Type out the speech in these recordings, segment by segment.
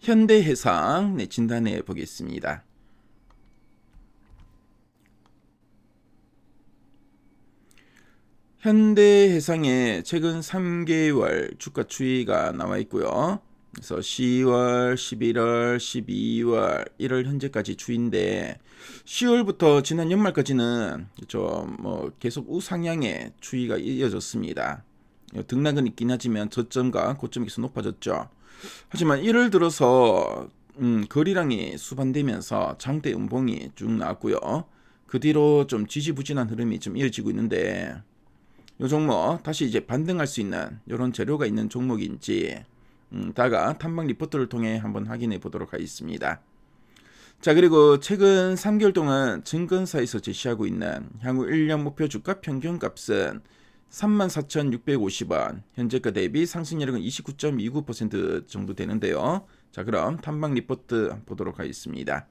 현대해상 진단해 보겠습니다. 현대해상의 최근 3개월 주가 추이가 나와 있고요. 그래서 10월, 11월, 12월, 1월 현재까지 추이인데 10월부터 지난 연말까지는 좀 계속 우상향의 추이가 이어졌습니다. 등락은 있긴 하지만 저점과 고점에서 높아졌죠. 하지만 1월 들어서 거래량이 수반되면서 장대 음봉이 쭉 나왔고요. 그 뒤로 좀 지지부진한 흐름이 좀 이어지고 있는데 요 종목 다시 이제 반등할 수 있는 이런 재료가 있는 종목인지 다가 탐방 리포트를 통해 한번 확인해 보도록 하겠습니다. 자, 그리고 최근 3개월 동안 증권사에서 제시하고 있는 향후 1년 목표 주가 평균값은 34,650원, 현재가 대비 상승률은 29.29% 정도 되는데요. 자, 그럼 탐방 리포트 보도록 하겠습니다.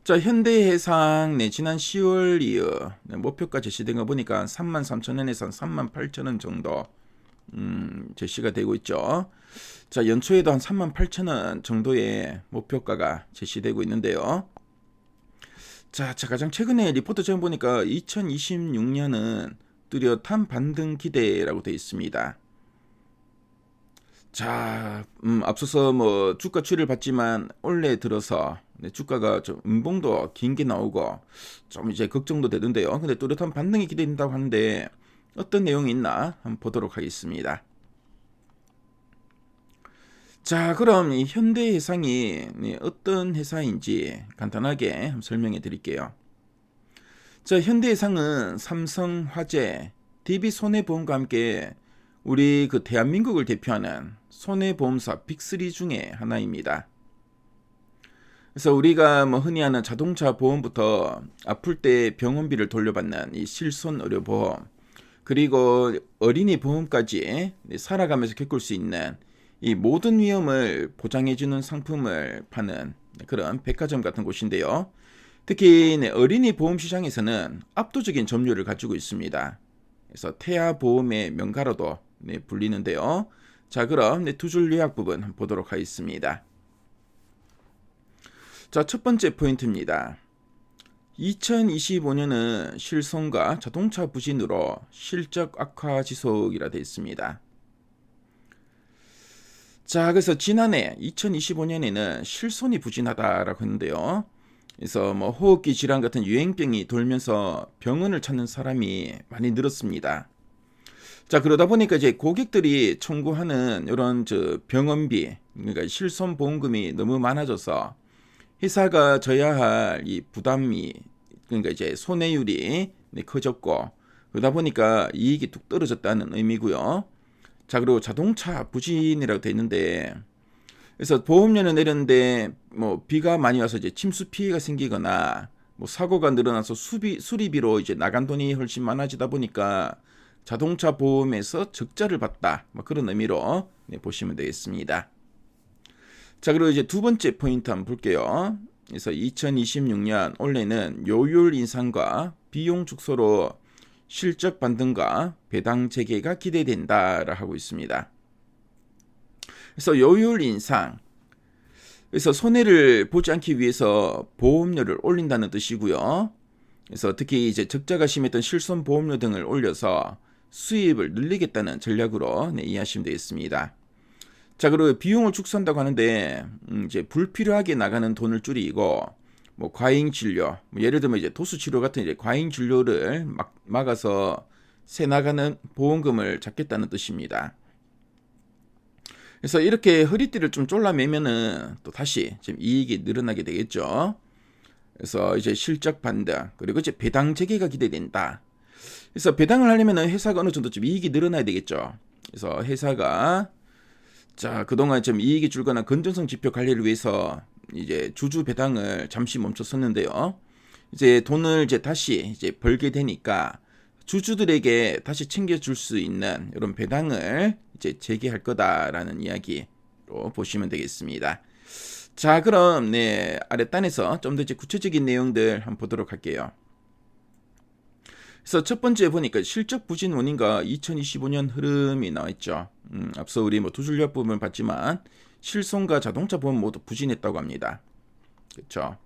자, 현대해상 지난 10월 이후 목표가 제시된 거 보니까 33,000원에서 38,000원 정도 제시가 되고 있죠. 자, 연초에도 한 38,000원 정도의 목표가가 제시되고 있는데요. 자, 가장 최근에 리포트 제목 보니까 2026년은 뚜렷한 반등 기대라고 되어 있습니다. 자, 앞서서 주가 추이를 봤지만 올해 들어서 주가가 좀 음봉도 긴 게 나오고 좀 이제 걱정도 되던데요. 근데 뚜렷한 반등이 기대된다고 하는데 어떤 내용이 있나 한번 보도록 하겠습니다. 자, 그럼 이 현대해상이 어떤 회사인지 간단하게 한번 설명해 드릴게요. 자, 현대해상은 삼성화재, DB손해보험과 함께 우리 그 대한민국을 대표하는 손해보험사 빅3 중에 하나입니다. 그래서 우리가 흔히 하는 자동차 보험부터 아플 때 병원비를 돌려받는 이 실손의료보험, 그리고 어린이 보험까지 살아가면서 겪을 수 있는 이 모든 위험을 보장해주는 상품을 파는 그런 백화점 같은 곳인데요. 특히 어린이 보험 시장에서는 압도적인 점유율을 가지고 있습니다. 그래서 태아 보험의 명가로도 불리는데요. 자, 그럼 두 줄 요약 부분 한번 보도록 하겠습니다. 자, 첫 번째 포인트입니다. 2025년은 실손과 자동차 부진으로 실적 악화 지속이라 되어 있습니다. 자, 그래서 지난해 2025년에는 실손이 부진하다라고 했는데요. 그래서 호흡기 질환 같은 유행병이 돌면서 병원을 찾는 사람이 많이 늘었습니다. 자, 그러다 보니까 이제 고객들이 청구하는 이런 병원비, 그러니까 실손 보험금이 너무 많아져서 회사가 져야 할 이 부담이, 그러니까 이제 손해율이 커졌고, 그러다 보니까 이익이 뚝 떨어졌다는 의미고요. 자, 그리고 자동차 부진이라고 돼 있는데, 그래서 보험료는 내렸는데 비가 많이 와서 이제 침수 피해가 생기거나 사고가 늘어나서 수리비로 이제 나간 돈이 훨씬 많아지다 보니까 자동차 보험에서 적자를 봤다, 그런 의미로 보시면 되겠습니다. 자, 그리고 이제 두 번째 포인트 한번 볼게요. 그래서 2026년 올해는 요율 인상과 비용 축소로 실적 반등과 배당 재개가 기대된다라 하고 있습니다. 그래서 요율 인상, 그래서 손해를 보지 않기 위해서 보험료를 올린다는 뜻이고요. 그래서 특히 이제 적자가 심했던 실손 보험료 등을 올려서 수입을 늘리겠다는 전략으로 이해하시면 되겠습니다. 자, 그리고 비용을 축소한다고 하는데 이제 불필요하게 나가는 돈을 줄이고 과잉 진료, 예를 들면 이제 도수 치료 같은 이제 과잉 진료를 막아서 새 나가는 보험금을 잡겠다는 뜻입니다. 그래서 이렇게 허리띠를 좀 졸라매면은 또 다시 지금 이익이 늘어나게 되겠죠. 그래서 이제 실적 반등, 그리고 이제 배당 재개가 기대된다. 그래서 배당을 하려면은 회사가 어느 정도 좀 이익이 늘어나야 되겠죠. 그래서 회사가 그동안 좀 이익이 줄거나 건전성 지표 관리를 위해서 이제 주주 배당을 잠시 멈췄었는데요. 이제 돈을 이제 다시 이제 벌게 되니까 주주들에게 다시 챙겨줄 수 있는 이런 배당을 이제 재개할 거다라는 이야기로 보시면 되겠습니다. 자, 그럼 아랫단에서 좀 더 이제 구체적인 내용들 한번 보도록 할게요. 그래서 첫 번째 보니까 실적 부진 원인과 2025년 흐름이 나와 있죠. 앞서 우리 뭐 두줄력 부분을 봤지만 실손과 자동차 보험 모두 부진했다고 합니다. 그렇죠.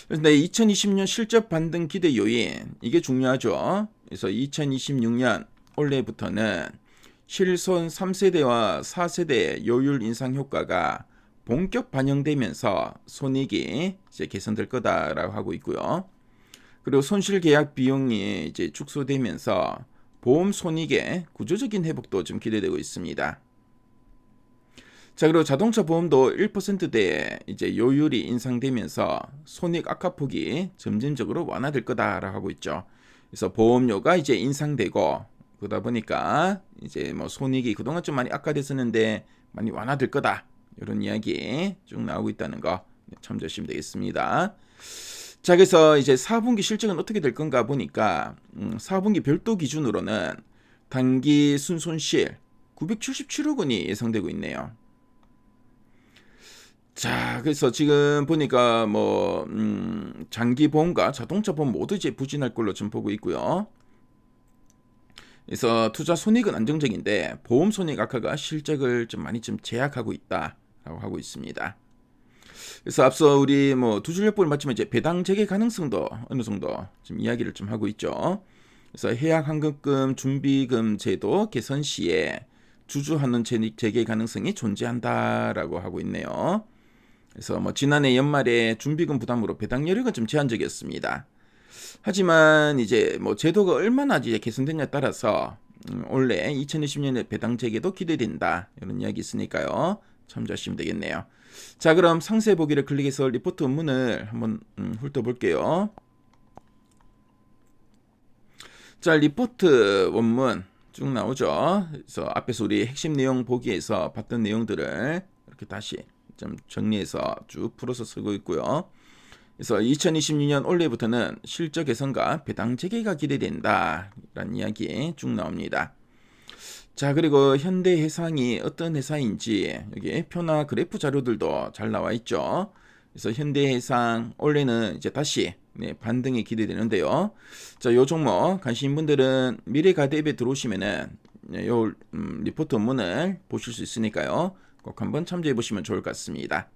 그런데 2020년 실적 반등 기대 요인 이게 중요하죠. 그래서 2026년 올해부터는 실손 3세대와 4세대 요율 인상 효과가 본격 반영되면서 손익이 이제 개선될 거다라고 하고 있고요. 그리고 손실 계약 비용이 이제 축소되면서 보험 손익의 구조적인 회복도 좀 기대되고 있습니다. 자, 그리고 자동차 보험도 1%대의 이제 요율이 인상되면서 손익 악화폭이 점진적으로 완화될 거다라고 하고 있죠. 그래서 보험료가 이제 인상되고 그러다 보니까 이제 뭐 손익이 그동안 좀 많이 악화됐었는데 많이 완화될 거다. 이런 이야기 쭉 나오고 있다는 거 참조하시면 되겠습니다. 자, 그래서 이제 4분기 실적은 어떻게 될 건가 보니까 4분기 별도 기준으로는 단기 순손실 977억 원이 예상되고 있네요. 자, 그래서 지금 보니까 뭐 장기 보험과 자동차 보험 모두 이제 부진할 걸로 좀 보고 있고요. 그래서 투자 손익은 안정적인데 보험 손익 악화가 실적을 좀 많이 좀 제약하고 있다라고 하고 있습니다. 그래서 앞서 우리 뭐 두줄력보를 마치면 이제 배당 재개 가능성도 어느 정도 좀 이야기를 좀 하고 있죠. 그래서 해약 환급금 준비금 제도 개선 시에 주주환원 재개 가능성이 존재한다라고 하고 있네요. 그래서 뭐 지난해 연말에 준비금 부담으로 배당 여력은 좀 제한적이었습니다. 하지만 이제 뭐 제도가 얼마나 이제 개선되냐에 따라서 올해 2020년에 배당 재개도 기대된다 이런 이야기 있으니까요. 참조하시면 되겠네요. 자, 그럼 상세 보기를 클릭해서 리포트 원문을 한번 훑어볼게요. 자, 리포트 원문 쭉 나오죠. 그래서 앞에서 우리 핵심 내용 보기에서 봤던 내용들을 이렇게 다시 좀 정리해서 쭉 풀어서 쓰고 있고요. 그래서 2026년 올해부터는 실적 개선과 배당 재개가 기대된다 라는 이야기 쭉 나옵니다. 자, 그리고 현대해상이 어떤 회사인지 여기 표나 그래프 자료들도 잘 나와 있죠. 그래서 현대해상 올해는 이제 다시 반등이 기대되는데요. 자, 요 종목 관심 분들은 미래가대입에 들어오시면은 요 리포트 원문을 보실 수 있으니까요. 꼭 한번 참조해 보시면 좋을 것 같습니다.